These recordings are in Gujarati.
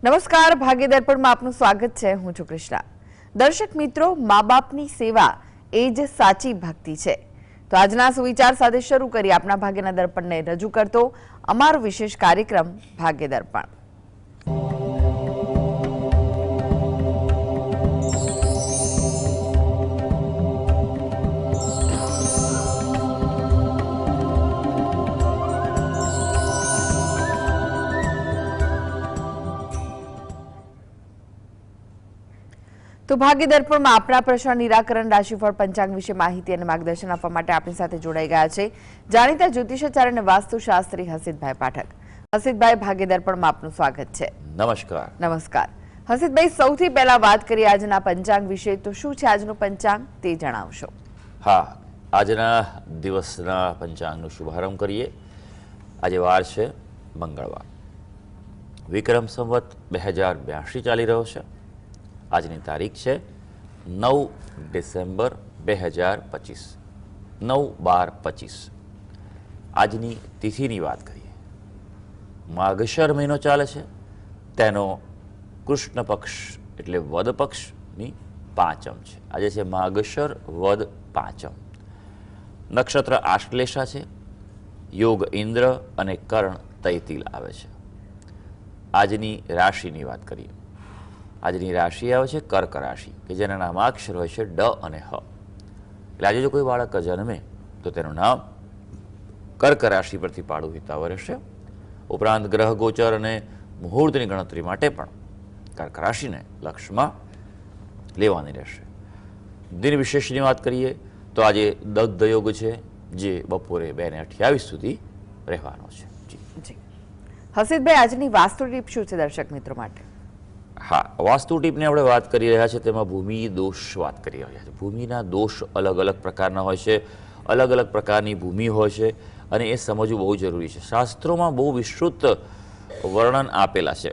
નમસ્કાર, ભાગ્ય દર્પણમાં આપનું સ્વાગત છે. હું છું કૃષ્ણા. દર્શક મિત્રો, મા બાપની સેવા એ જ સાચી ભક્તિ છે. તો આજના સુવિચાર સાથે શરૂ કરી આપના ભાગ્યના દર્પણને રજૂ કરતો અમારો વિશેષ કાર્યક્રમ ભાગ્ય દર્પણ. તો ભાગ્ય દર્પણમાં આપણા પ્રશ્ન નિરાકરણ, રાશિફળ, પંચાંગ વિશે માહિતી અને માર્ગદર્શન આપવા માટે આપણી સાથે જોડાઈ ગયા છે જાણીતા જ્યોતિષાચાર્ય અને વાસ્તુશાસ્ત્રી હસીતભાઈ પાઠક. હસીતભાઈ, ભાગ્ય દર્પણમાં આપનું સ્વાગત છે. નમસ્કાર. નમસ્કાર. હસીતભાઈ, સૌથી પહેલા વાત કરીએ આજના પંચાંગ વિશે. તો શું છે આજનું પંચાંગ તે જણાવશો? હા, આજના દિવસના પંચાંગનો શુભારંભ કરીએ. આજે વાર છે મંગળવાર. વિક્રમ સંવત 2082 ચાલી રહ્યો છે. આજની તારીખ છે 9 ડિસેમ્બર 2025, 9/12/25. આજની તિથિની વાત કરીએ. માગશર મહિનો ચાલે છે, તેનો કૃષ્ણ પક્ષ એટલે વદ પક્ષની પાંચમ છે. આજે છે માગશર વદ પાંચમ. નક્ષત્ર આશ્લેષા છે. યોગ ઇન્દ્ર અને કર્ણ તૈતિલ આવે છે. આજની રાશિની વાત કરીએ. આજની રાશિ આવે છે કર્ક રાશિ, કે જેના નામાક્ષર હોય છે ડ અને હ. એટલે આજે જો કોઈ બાળક જન્મે તો તેનું નામ કર્ક રાશિ પરથી પાડવું હિતાવહ રહેશે. ઉપરાંત ગ્રહ ગોચર અને મુહૂર્તની ગણતરી માટે પણ કર્ક રાશિને લક્ષમાં લેવાની રહેશે. દિન વિશેષની વાત કરીએ તો આજે દગ્ધ યોગ છે, જે બપોરે 2:28 સુધી રહેવાનો છે. જી હસીતભાઈ, આજની વાસ્તુ ટીપ શું છે દર્શક મિત્રો માટે? હા, વાસ્તુ ટીપની આપણે વાત કરી રહ્યા છીએ તેમાં ભૂમિ દોષ વાત કરી રહ્યા છે. ભૂમિના દોષ અલગ અલગ પ્રકારના હોય છે, અલગ અલગ પ્રકારની ભૂમિ હોય છે, અને એ સમજવું બહુ જરૂરી છે. શાસ્ત્રોમાં બહુ વિસ્તૃત વર્ણન આપેલા છે.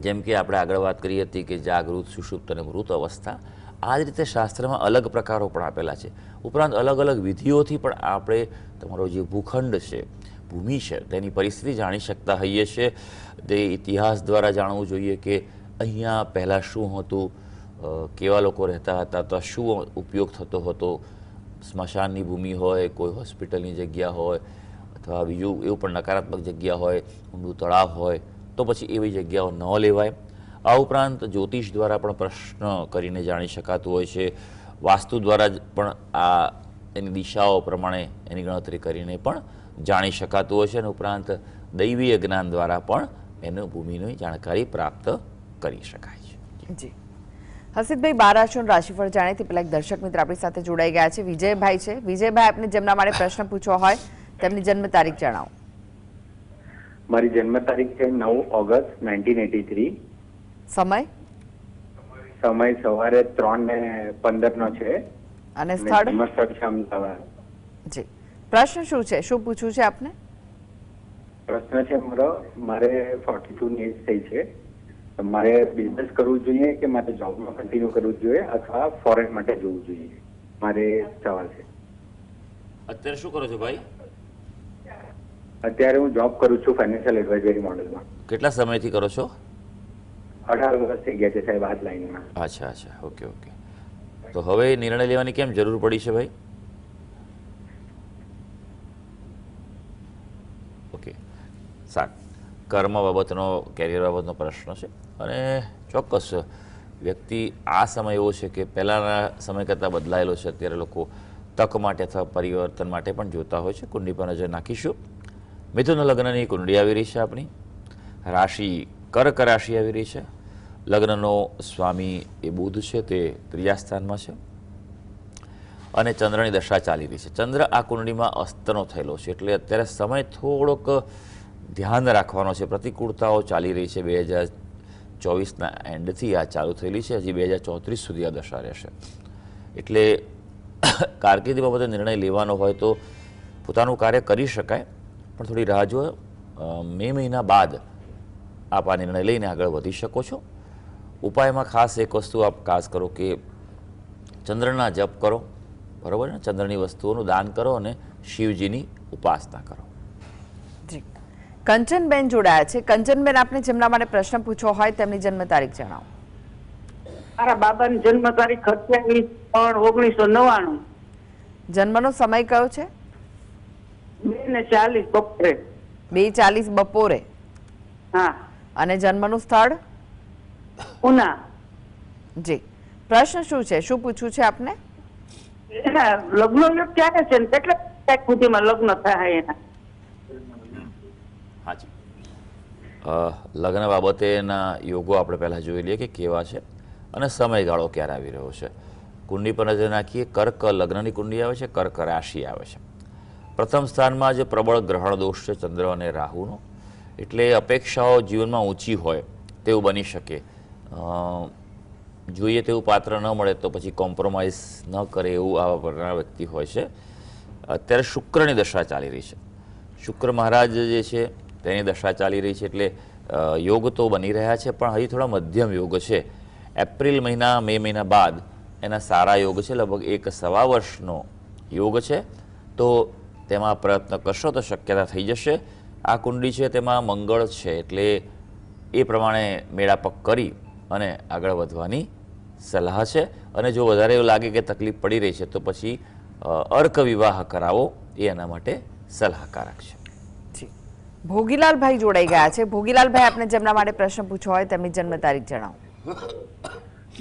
જેમ કે આપણે આગળ વાત કરી હતી કે જાગૃત, સુષુપ્ત અને મૃત અવસ્થા. આ જ રીતે શાસ્ત્રમાં અલગ પ્રકારો પણ આપેલા છે. ઉપરાંત અલગ અલગ વિધિઓથી પણ આપણે તમારો જે ભૂખંડ છે, ભૂમિ છે, તેની પરિસ્થિતિ જાણી શકતા હોઈએ છીએ. તે ઇતિહાસ દ્વારા જાણવું જોઈએ કે અહીંયા પહેલાં શું હતું, કેવા લોકો રહેતા હતા, તો શું ઉપયોગ થતો હતો. સ્મશાનની ભૂમિ હોય, કોઈ હોસ્પિટલની જગ્યા હોય, અથવા બીજું એવું પણ નકારાત્મક જગ્યા હોય, ઊંડું તળાવ હોય, તો પછી એવી જગ્યાઓ ન લેવાય. આ ઉપરાંત જ્યોતિષ દ્વારા પણ પ્રશ્ન કરીને જાણી શકાતું હોય છે. વાસ્તુ દ્વારા પણ આ એની દિશાઓ પ્રમાણે એની ગણતરી કરીને પણ જાણી શકાતું હોય છે. અને ઉપરાંત દૈવીય જ્ઞાન દ્વારા પણ એનું ભૂમિની જાણકારી પ્રાપ્ત કરી શકાય છે. જી હસીતભાઈ, 12 રાશિનું રાશિફળ જાણે તે પહેલા એક દર્શક મિત્ર આપણી સાથે જોડાઈ ગયા છે. વિજયભાઈ છે. વિજયભાઈ, આપને જેમના માટે પ્રશ્ન પૂછવો હોય તેમની જન્મ તારીખ જણાવો. મારી જન્મ તારીખ છે 9 ઓગસ્ટ 1983. સમય? સમય સવારે 3:15 નો છે. અને સ્થળ? જન્મસ્થળ છે અમદાવાદ. જી, પ્રશ્ન શું છે, શું પૂછવું છે આપને? પ્રશ્ન છે મારે 42 ની એજ થઈ છે. મારે બિઝનેસ કરવું જોઈએ કે મારે જોબમાં કન્ટિન્યુ કરવું જોઈએ અથવા ફોરેન માટે જવું જોઈએ? મારે સવાલ છે. અત્યારે શું કરો છો ભાઈ? અત્યારે હું જોબ કરું છું ફાઇનાન્શિયલ એડવાઇઝરી મોડલમાં. કેટલા સમયથી કરો છો? 18 વર્ષ થઈ ગયા છે સાહેબ આ લાઈનમાં. અચ્છા અચ્છા, ઓકે ઓકે. તો હવે નિર્ણય લેવાની કેમ જરૂર પડી છે ભાઈ? ઓકે, સારું. કર્મ બાબતનો, કેરિયર બાબતનો પ્રશ્ન છે. અને ચોક્કસ વ્યક્તિ આ સમય એવો છે કે પહેલાંના સમય કરતાં બદલાયેલો છે. અત્યારે લોકો તક માટે અથવા પરિવર્તન માટે પણ જોતા હોય છે. કુંડલી પર નજર નાખીશું. મિથુન લગ્નની કુંડળી આવી રહી છે આપણી. રાશિ કર્ક રાશિ આવી રહી છે. લગ્નનો સ્વામી એ બુધ છે, તે 3જા સ્થાનમાં છે. અને ચંદ્રની દશા ચાલી રહી છે. ચંદ્ર આ કુંડળીમાં અસ્તનો થયેલો છે, એટલે અત્યારે સમય થોડોક ધ્યાન રાખવાનો છે. પ્રતિકૂળતાઓ ચાલી રહી છે. 2024ના એન્ડથી આ ચાલુ થયેલી છે. હજી 2034 સુધી આ દશા રહેશે. એટલે કારકિર્દી બાબતે નિર્ણય લેવાનો હોય તો પોતાનું કાર્ય કરી શકાય, પણ થોડી રાહ જુઓ. મે મહિના બાદ આપ આ નિર્ણય લઈને આગળ વધી શકો છો. ઉપાયમાં ખાસ એક વસ્તુ આપ ખાસ કરો કે ચંદ્રના જપ કરો, બરાબર ને? ચંદ્રની વસ્તુઓનું દાન કરો અને શિવજીની ઉપાસના કરો. જી કંચનબેન જોડાયા છે. કંચનબેન, આપને જેમના માટે પ્રશ્ન પૂછવો હોય તેમની જન્મ તારીખ જણાવો. મારા બાબાની જન્મ તારીખ 28/3/1999. જન્મનો સમય કયો છે? 2:40 બપોરે. 2:40 બપોરે. હા. અને જન્મનું સ્થળ? ઉના. જી. પ્રશ્ન શું છે? શું પૂછવું છે આપને? એના લગ્ન યોગ ક્યારે છે ને કેટલા તારીખ સુધીમાં લગ્ન થાય એના? હાજી. લગ્ન બાબતેના યોગો આપણે પહેલાં જોઈ લઈએ કે કેવા છે અને સમયગાળો ક્યારે આવી રહ્યો છે. કુંડી પર નજર નાખીએ. કર્ક લગ્નની કુંડી આવે છે, કર્ક રાશિ આવે છે. પ્રથમ સ્થાનમાં જે પ્રબળ ગ્રહણ દોષ છે ચંદ્ર અને રાહુનો, એટલે અપેક્ષાઓ જીવનમાં ઊંચી હોય તેવું બની શકે. જોઈએ તેવું પાત્ર ન મળે તો પછી કોમ્પ્રોમાઇઝ ન કરે એવું આવા પ્રકારના વ્યક્તિ હોય છે. અત્યારે શુક્રની દશા ચાલી રહી છે. શુક્ર મહારાજ જે છે તેની દશા ચાલી રહી છે, એટલે યોગ તો બની રહ્યા છે પણ હજી થોડા મધ્યમ યોગ છે. એપ્રિલ મહિના મે મહિના બાદ એના સારા યોગ છે. લગભગ 1.25 વર્ષનો યોગ છે, તો તેમાં પ્રયત્ન કરશો તો શક્યતા થઈ જશે. આ કુંડી છે તેમાં મંગળ છે, એટલે એ પ્રમાણે મેળાપક કરી અને આગળ વધવાની સલાહ છે. અને જો વધારે એવું લાગે કે તકલીફ પડી રહી છે તો પછી અર્ક વિવાહ કરાવો, એ એના માટે સલાહકારક છે. જી. ભોગીલાલભાઈ જોડાઈ ગયા છે. ભોગીલાલભાઈ, આપને જેમના માટે પ્રશ્ન પૂછવો હોય તેમની જન્મ તારીખ જણાવો.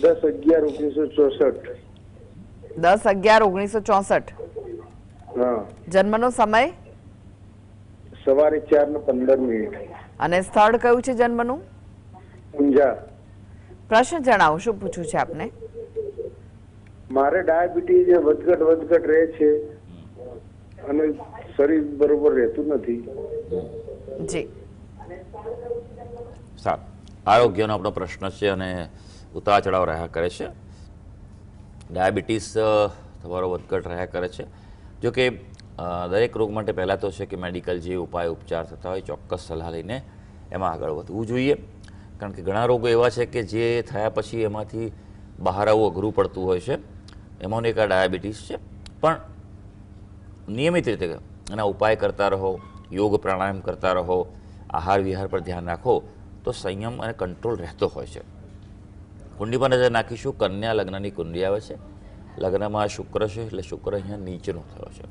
10/11/1964. 10/11/1964. હા. જન્મનો સમય? સવારે 4:15. અને સ્થળ કયું છે જન્મનું? ઊંઝા. પ્રશ્ન જણાવો, શું પૂછવું છે આપને? મારે ડાયાબિટીસ વધઘટ રહે છે અને શરીર બરોબર રહેતું નથી. જી. સારું. આરોગ્યનો આપણો પ્રશ્ન છે અને ઉતાર ચઢાવ રહ્યા કરે છે. ડાયાબિટીસ તમારો વધઘટ રહ્યા કરે છે. જો કે દરેક રોગ માટે પહેલાં તો છે કે મેડિકલ જે ઉપાય ઉપચાર થતા હોય ચોક્કસ સલાહ લઈને એમાં આગળ વધવું જોઈએ. કારણ કે ઘણા રોગો એવા છે કે જે થયા પછી એમાંથી બહાર આવવું અઘરું પડતું હોય છે. એમાંનું એક આ ડાયાબિટીસ છે. પણ નિયમિત રીતે એના ઉપાય કરતા રહો, યોગ પ્રાણાયામ કરતા રહો, આહાર વિહાર પર ધ્યાન રાખો તો સંયમ અને કંટ્રોલ રહેતો હોય છે. કુંડી પર નજર નાખીશું. કન્યા લગ્નની કુંડી આવે છે. લગ્નમાં શુક્ર છે, એટલે શુક્ર અહીંયા નીચેનો થયો છે.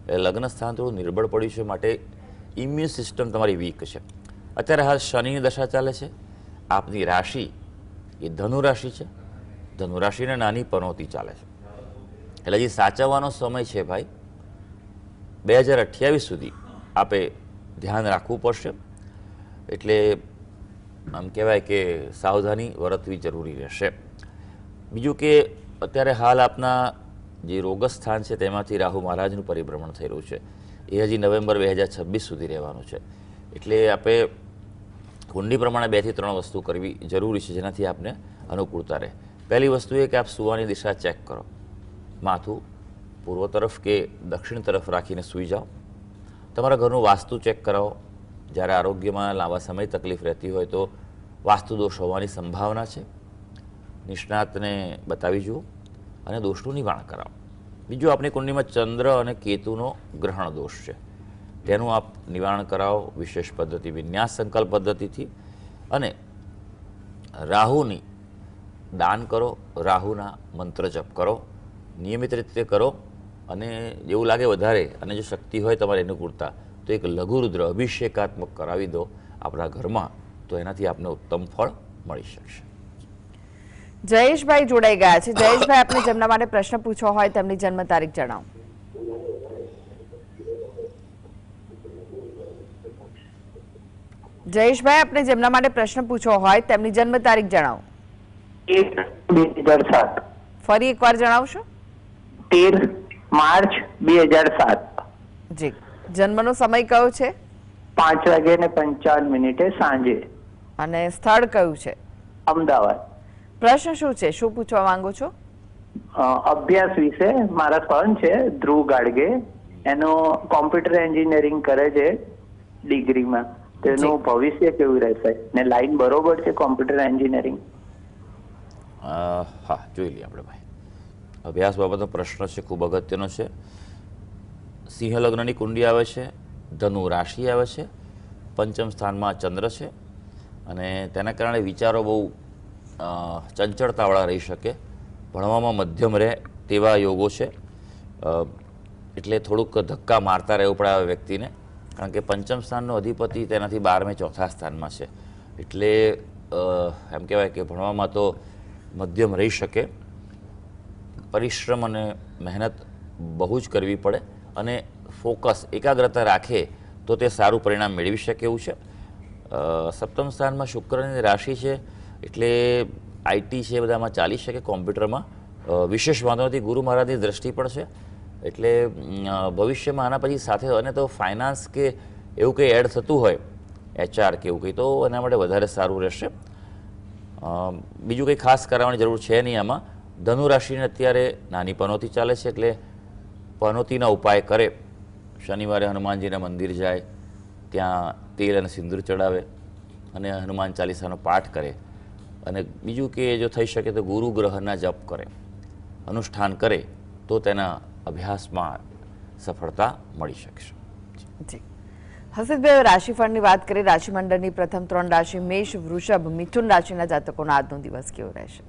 એટલે લગ્ન સ્થાન થોડું નિર્બળ પડ્યું છે, માટે ઇમ્યુન સિસ્ટમ તમારી વીક છે. અત્યારે હાલ શનિની દશા ચાલે છે. આપની રાશિ એ ધનુ રાશિ છે. ધનુ રાશિને નાની પનોતી ચાલે છે. એટલે હજી સાચવવાનો સમય છે ભાઈ. 2028 સુધી આપે ધ્યાન રાખવું પડશે. એટલે આમ કહેવાય કે સાવધાની વર્તવી જરૂરી રહેશે. બીજું કે અત્યારે હાલ આપના જે રોગસ્થાન છે તેમાંથી રાહુ મહારાજનું પરિભ્રમણ થઈ રહ્યું છે. એ હજી નવેમ્બર 2026 સુધી રહેવાનું છે. એટલે આપણે કુંડી પ્રમાણે 2 થી 3 વસ્તુ કરવી જરૂરી છે જેનાથી આપને અનુકૂળતા રહે. પહેલી વસ્તુ એ કે આપ સુવાની દિશા ચેક કરો. માથું પૂર્વ તરફ કે દક્ષિણ તરફ રાખીને સૂઈ જાઓ. તમારા ઘરનું વાસ્તુ ચેક કરાવો. જ્યારે આરોગ્યમાં લાંબા સમય તકલીફ રહેતી હોય તો વાસ્તુ દોષ હોવાની સંભાવના છે. નિષ્ણાતને બતાવી જુઓ અને દોષનું નિવારણ કરાવો. બીજું, આપણી કુંડીમાં ચંદ્ર અને કેતુનો ગ્રહણ દોષ છે, તેનું આપ નિવારણ કરાવો વિશેષ પદ્ધતિ, વિન્યાસ સંકલ્પ પદ્ધતિથી. અને રાહુની દાન કરો, રાહુના મંત્ર જપ કરો, નિયમિત રીતે કરો. અને એવું લાગે વધારે અને જો શક્તિ હોય તમારે અનુકૂળતા તો એક લઘુરુદ્ર અભિષેકાત્મક કરાવી દો આપણા ઘરમાં, તો એનાથી આપને ઉત્તમ ફળ મળી શકશે. જયેશભાઈ જોડાઈ ગયા છે. જયેશભાઈ, આપને જેમના માટે પ્રશ્ન પૂછવો હોય તેમની જન્મ તારીખ જણાવો. જયેશભાઈ, આપને જેમના માટે પ્રશ્ન પૂછવો હોય તેમની જન્મ તારીખ જણાવો. 13/2007. ફરી એકવાર જણાવશો? 13 માર્ચ 2007. જી. જન્મનો સમય કયો છે? 5:55 સાંજે. અને સ્થળ કયું છે? અમદાવાદ. પ્રશ્ન શું છે? શું પૂછવા માંગો છો? અભ્યાસ વિશે. મારા સન છે ધ્રુવ ગાડગે, એનો કોમ્પ્યુટર એન્જિનિયરિંગ કરે છે ડિગ્રીમાં. તેનું ભવિષ્ય કેવું રહેશે ને લાઈન બરોબર છે કોમ્પ્યુટર એન્જિનિયરિંગ? હા, જોઈ લઈએ આપણે ભાઈ. અભ્યાસ બાબતનો પ્રશ્ન છે, ખૂબ અગત્યનો છે. સિંહ લગ્નની કુંડી આવે છે, ધનુ રાશિ આવે છે, પંચમ સ્થાનમાં ચંદ્ર છે અને તેના કારણે વિચારો બહુ ચંચળતાવાળા રહી શકે, ભણવામાં મધ્યમ રહે તેવા યોગો છે. એટલે થોડુંક ધક્કા મારતા રહેવું પડે આ વ્યક્તિને, કારણ કે પંચમ સ્થાનનો અધિપતિ તેનાથી 12મે ચોથા સ્થાનમાં છે. એટલે એમ કહેવાય કે ભણવામાં તો મધ્યમ રહી શકે, પરિશ્રમ અને મહેનત બહુ જ કરવી પડે અને ફોકસ એકાગ્રતા રાખે તો તે સારું પરિણામ મેળવી શકે એવું છે. સપ્તમ સ્થાનમાં શુક્રની રાશિ છે એટલે આઈટી છે બધામાં ચાલી શકે, કોમ્પ્યુટરમાં વિશેષ વાંધો નથી. ગુરુ મહારાજની દ્રષ્ટિ પણ છે એટલે ભવિષ્યમાં આના પછી સાથે અને તો ફાઇનાન્સ કે એવું કંઈ એડ થતું હોય, HR કે એવું કંઈ, તો એના માટે વધારે સારું રહેશે. બીજું કંઈ ખાસ કરાવવાની જરૂર છે નહીં આમાં. ધનુ રાશિને અત્યારે નાની પનોતી ચાલે છે એટલે પનોતીના ઉપાય કરે. શનિવારે હનુમાનજીના મંદિર જાય, ત્યાં તેલ અને સિંદૂર ચડાવે અને હનુમાન ચાલીસાનો પાઠ કરે. અને બીજું કે જો થઈ શકે તો ગુરુ ગ્રહના જપ કરે, અનુષ્ઠાન કરે તો તેના અભ્યાસમાં સફળતા મળી શકશે. જી હસીદભાઈ, રાશિફળની વાત કરીએ. રાશિમંડળની પ્રથમ 3 રાશિ મેષ, વૃષભ, મિથુન રાશિના જાતકોનો આજનો દિવસ કેવો રહેશે?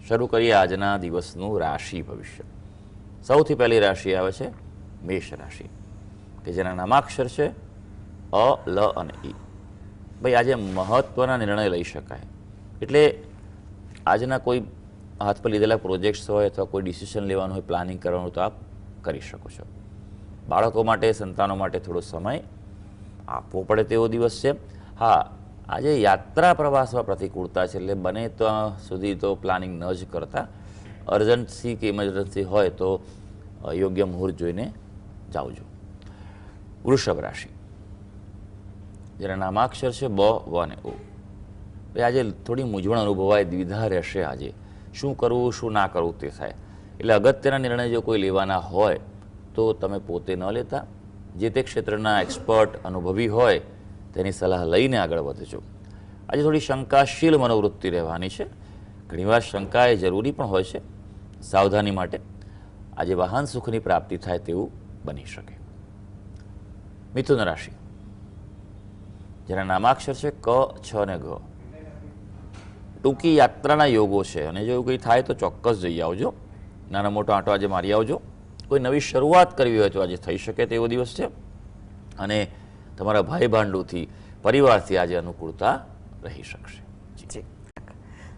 શરૂ કરીએ આજના દિવસનું રાશિ ભવિષ્ય. સૌથી પહેલી રાશિ આવે છે મેષ રાશિ, કે જેના નામાક્ષર છે અ, લ અને ઈ. ભાઈ આજે મહત્વના નિર્ણય લઈ શકાય, એટલે આજના કોઈ હાથ પર લીધેલા પ્રોજેક્ટ્સ હોય અથવા કોઈ ડિસિઝન લેવાનું હોય, પ્લાનિંગ કરવાનું, તો આપ કરી શકો છો. બાળકો માટે, સંતાનો માટે થોડો સમય આપવો પડે તેવો દિવસ છે. હા, આજે યાત્રા પ્રવાસમાં પ્રતિકૂળતા છે એટલે બને ત્યાં સુધી તો પ્લાનિંગ ન જ કરતા. અર્જન્સી કે ઇમરજન્સી હોય તો યોગ્ય મુહૂર્ત જોઈને જાવજો. વૃષભ રાશિ, જેના નામાક્ષર છે બ, વ અને ઓ. આજે થોડી મૂંઝવણ અનુભવાય, દ્વિધા રહેશે. આજે શું કરવું શું ના કરવું તે થાય, એટલે અગત્યના નિર્ણય જો કોઈ લેવાના હોય તો તમે પોતે ન લેતા, જે તે ક્ષેત્રના એક્સપર્ટ, અનુભવી હોય તેની સલાહ લઈને આગળ વધજો. આજે થોડી શંકાશીલ મનોવૃત્તિ રહેવાની છે. ઘણીવાર શંકા એ જરૂરી પણ હોય છે સાવધાની માટે. આજે વાહન સુખની પ્રાપ્તિ થાય તેવું બની શકે. મિથુન રાશિ, જેના નામાક્ષર છે ક, છ અને ઘ. ટૂંકી યાત્રાના યોગો છે અને જો એવું કંઈ થાય તો ચોક્કસ જઈ આવજો. નાનો મોટો આંટો આજે મારી આવજો. કોઈ નવી શરૂઆત કરવી હોય તો આજે થઈ શકે તેવો દિવસ છે અને તમારા ભાઈ ભાંડુથી, પરિવારથી આજે અનુકૂળતા રહી શકશે. જી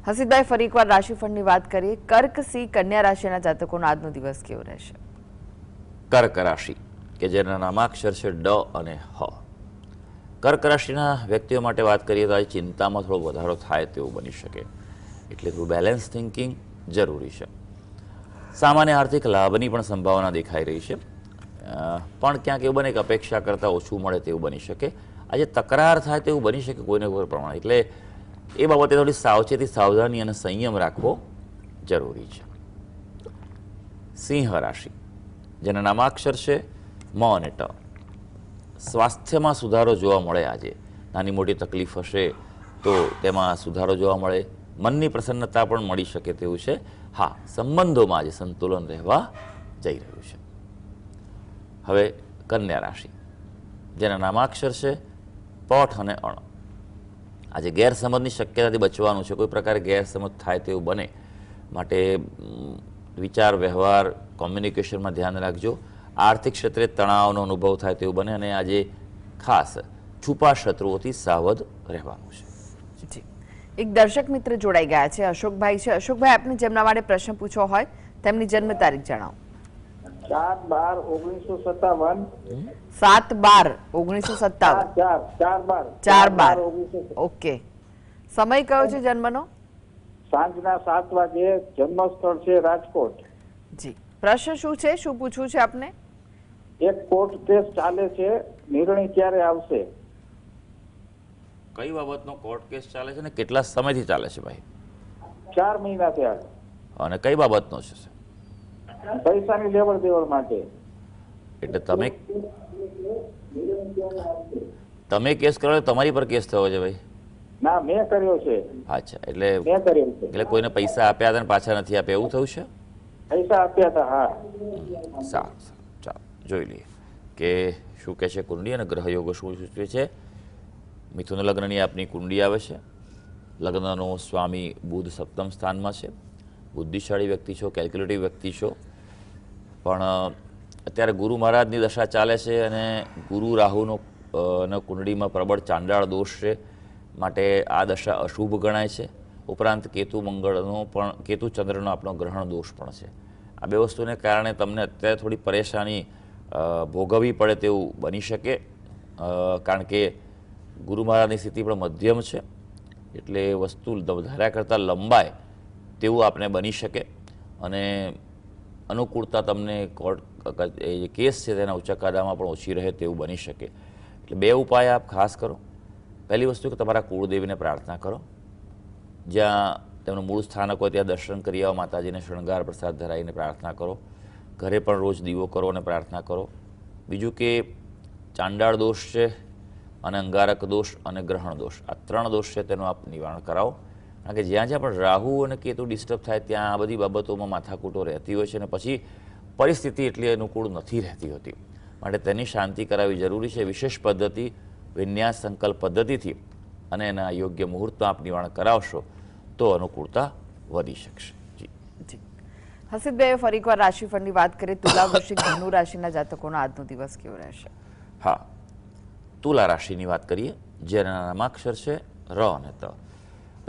હસીદભાઈ, ફરી એકવાર રાશિફળની વાત કરીએ. કર્ક, સિંહ, કન્યા રાશિના જાતકોનો આજનો દિવસ કેવો રહેશે? કર્ક રાશિ, કે જેના નામાક્ષર છે ડ અને હ. કર્ક રાશિના વ્યક્તિઓ માટે વાત કરીએ તો આજે ચિંતામાં થોડો વધારો થાય તેવું બની શકે, એટલે થોડું બેલેન્સ થિંકિંગ જરૂરી છે. સામાન્ય આર્થિક લાભની પણ સંભાવના દેખાઈ રહી છે, પણ ક્યાંક એવું બને કે અપેક્ષા કરતાં ઓછું મળે તેવું બની શકે. આજે તકરાર થાય તેવું બની શકે કોઈને કોઈ પ્રમાણે, એટલે એ બાબતે થોડી સાવચેતી, સાવધાની અને સંયમ રાખવો જરૂરી છે. સિંહ રાશિ, જેના નામાક્ષર છે મ અને ટ. સ્વાસ્થ્યમાં સુધારો જોવા મળે. આજે નાની મોટી તકલીફ હશે તો તેમાં સુધારો જોવા મળે. મનની પ્રસન્નતા પણ મળી શકે તેવું છે. હા, સંબંધોમાં આજે સંતુલન રહેવા જઈ રહ્યું છે. હવે કન્યા રાશિ, જેના નામાક્ષર છે પઠ અને અણ. આજે ગેરસમજની શક્યતાથી બચવાનું છે. કોઈ પ્રકારે ગેરસમજ થાય તેવું બને માટે વિચાર, વ્યવહાર, કોમ્યુનિકેશનમાં ધ્યાન રાખજો. આર્થિક ક્ષેત્રે તણાવનો અનુભવ થાય તેવું બને અને આજે ખાસ છુપા શત્રુઓથી સાવધ રહેવાનું છે. જી એક દર્શક મિત્ર જોડાઈ ગયા છે, અશોકભાઈ છે. અશોકભાઈ, આપને જેમના માટે પ્રશ્ન પૂછવો હોય તેમની જન્મ તારીખ જણાવો. 4/12/1957. 7/12/1957. 4/12. ઓકે. સમય કયો છે જન્મનો? સાંજના 7 વાગે. જન્મસ્થળ છે રાજકોટ. જી પ્રશ્ન શું છે, શું પૂછવું છે આપને? એક કોર્ટ કેસ ચાલે છે, નિર્ણય ક્યારે આવશે? કઈ બાબતનો કોર્ટ કેસ ચાલે છે ને કેટલા સમયથી ચાલે છે ભાઈ? 4 મહિના થયા. અને કઈ બાબતનો છે? પૈસાની લેવડ દેવડ માટે. એટલે તમે કેસ કરો, તમારી પર કેસ થયો છે ભાઈ? ના, મેં કર્યો છે. અચ્છા, એટલે મેં કર્યો છે. એટલે કોઈને પૈસા આપ્યા હતા ને પાછા નથી આપ્યા એવું થયું છે? પૈસા આપ્યા હતા. હા. સારું, ચાલો જોઈ લઈએ કે શું કહે છે કુંડળી અને ગ્રહયોગો શું સૂચવે છે. મિથુન લગ્નની આપની કુંડળી આવે છે. લગ્નનો સ્વામી બુધ સપ્તમ સ્થાનમાં છે. બુદ્ધિશાળી વ્યક્તિ છો, કેલ્ક્યુલેટિવ વ્યક્તિ છો, પણ અત્યારે ગુરુ મહારાજની દશા ચાલે છે અને ગુરુ રાહુનો કુંડળીમાં પ્રબળ ચાંડાળ દોષ છે, માટે આ દશા અશુભ ગણાય છે. ઉપરાંત કેતુ મંગળનો પણ, કેતુ ચંદ્રનો આપણો ગ્રહણ દોષ પણ છે. આ બે વસ્તુને કારણે તમને અત્યારે થોડી પરેશાની ભોગવવી પડે તેવું બની શકે, કારણ કે ગુરુ મહારાજની સ્થિતિ પણ મધ્યમ છે, એટલે વસ્તુ ધાર્યા કરતાં લંબાય તેવું આપણે બની શકે અને અનુકૂળતા તમને કોર્ટ જે કેસ છે તેના ઉચ્ચકાદામાં પણ ઓછી રહે તેવું બની શકે. એટલે બે ઉપાય આપ ખાસ કરો. પહેલી વસ્તુ કે તમારા કુળદેવીને પ્રાર્થના કરો, જ્યાં તેમનું મૂળ સ્થાનક હોય ત્યાં દર્શન કરી આવો, માતાજીને શણગાર પ્રસાદ ધરાવીને પ્રાર્થના કરો. ઘરે પણ રોજ દીવો કરો અને પ્રાર્થના કરો. બીજું કે ચાંડાળ દોષ છે અને અંગારક દોષ અને ગ્રહણ દોષ, આ 3 દોષ છે તેનું આપ નિવારણ કરાવો. કારણ કે જ્યાં જ્યાં પણ રાહુ અને કેતુ ડિસ્ટર્બ થાય ત્યાં આ બધી બાબતોમાં માથાકૂટો રહેતી હોય છે અને પછી પરિસ્થિતિ એટલી અનુકૂળ નથી રહેતી હોતી, માટે તેની શાંતિ કરાવવી જરૂરી છે. વિશેષ પદ્ધતિ, વિન્યાસ સંકલ્પ પદ્ધતિથી અને એના યોગ્ય મુહૂર્તમાં આપ નિવારણ કરાવશો તો અનુકૂળતા વધી શકશે. જી જી હસીબભાઈ, ફરી એકવાર રાશિફળની વાત કરીએ. તુલા, વૃશ્ચિક, ધનુ રાશિના જાતકોનો આજનો દિવસ કેવો રહેશે? હા, તુલા રાશિની વાત કરીએ, જેના નામાક્ષર છે ર અને ત.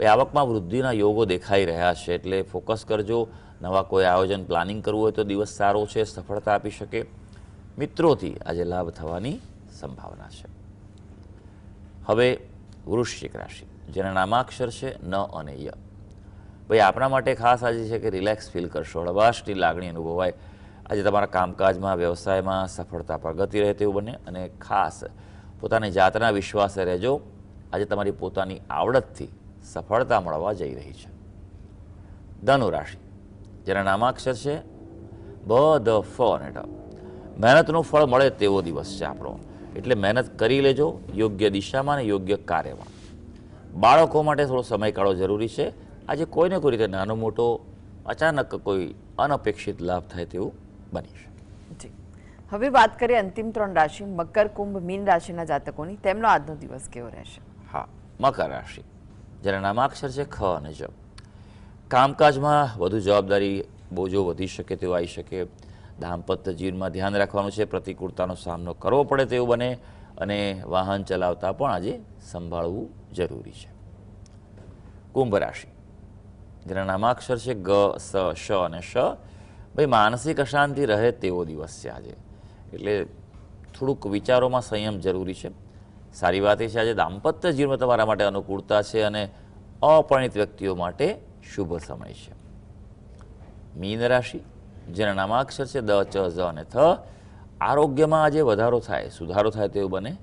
આવકમાં વૃદ્ધિના યોગો દેખાઈ રહ્યા છે, એટલે ફોકસ કરજો. નવા કોઈ આયોજન, પ્લાનિંગ કરવું હોય તો દિવસ સારો છે, સફળતા આપી શકે. મિત્રોથી આજે લાભ થવાની સંભાવના છે. હવે વૃશ્ચિક રાશિ, જેના નામાક્ષર છે ન અને ય. ભાઈ, આપણા માટે ખાસ આજે છે કે રિલેક્સ ફીલ કરશો, હળવાશની લાગણી અનુભવાય. આજે તમારા કામકાજમાં, વ્યવસાયમાં સફળતા પ્રગતિ રહે તેવું બને અને ખાસ પોતાની જાતના વિશ્વાસે રહેજો. આજે તમારી પોતાની આવડતથી સફળતા મળવા જઈ રહી છે. ધનુ રાશિ, જેના નામાક્ષર છે બ, દ, ફ અને ઢ. મહેનતનું ફળ મળે તેવો દિવસ છે આપણો, એટલે મહેનત કરી લેજો યોગ્ય દિશામાં અને યોગ્ય કાર્યમાં. બાળકો માટે થોડો સમય કાઢવો જરૂરી છે. આજે કોઈને કોઈ રીતે નાનો મોટો અચાનક કોઈ અનપેક્ષિત લાભ થાય તેવું બની શકે. જી હવે વાત કરીએ અંતિમ 3 રાશિ, મકર, કુંભ, મીન રાશિના જાતકોની. તેમનો આજનો દિવસ કેવો રહેશે? હા, મકર રાશિ, જેના નામાક્ષર છે ખ અને જ. કામકાજમાં વધુ જવાબદારી, બોજો વધી શકે તેવું આવી શકે. દાંપત્ય જીવનમાં ધ્યાન રાખવાનું છે, પ્રતિકૂળતાનો સામનો કરવો પડે તેવું બને અને વાહન ચલાવતા પણ આજે સંભાળવું જરૂરી છે. કુંભ રાશિ, જેના નામાક્ષર છે ગ, સ, શ અને શ. ભાઈ, માનસિક અશાંતિ રહે તેવો દિવસ છે આજે, એટલે થોડુંક વિચારોમાં સંયમ જરૂરી છે. સારી વાત એ છે આજે દાંપત્ય જીવનમાં તમારા માટે અનુકૂળતા છે અને અપરિણિત વ્યક્તિઓ માટે શુભ સમય છે. મીન રાશિ, જેના નામાક્ષર છે દ, ચ, ઝ અને થ. આરોગ્યમાં આજે વધારો થાય, સુધારો થાય તેવું બને,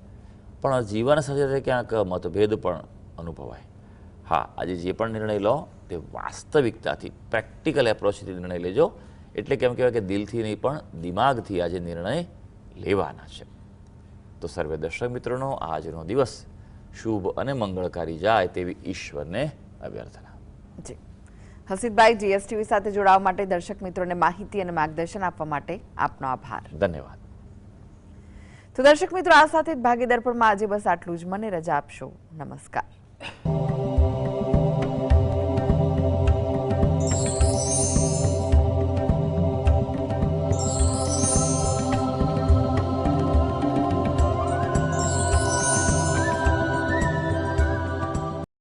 પણ જીવન સાથે ક્યાંક મતભેદ પણ અનુભવાય. હા, આજે જે પણ નિર્ણય લો તે વાસ્તવિકતાથી, પ્રેક્ટિકલ એપ્રોચથી નિર્ણય લેજો. એટલે કેમ કહેવાય કે દિલથી નહીં પણ દિમાગથી આજે નિર્ણય લેવાના છે. તો સર્વે દર્શક મિત્રોનો આજનો દિવસ શુભ અને મંગળકારી જાય તેવી ઈશ્વરને અભ્યર્થના. જી હસીબભાઈ, જીએસટીવી સાથે જોડાવા માટે, દર્શક મિત્રોને માહિતી અને માર્ગદર્શન આપવા માટે આપનો આભાર. ધન્યવાદ. તો દર્શક મિત્રો, આ સાથે જ ભાગીદાર પણ આજે બસ આટલું જ. મને રજા આપશો. નમસ્કાર.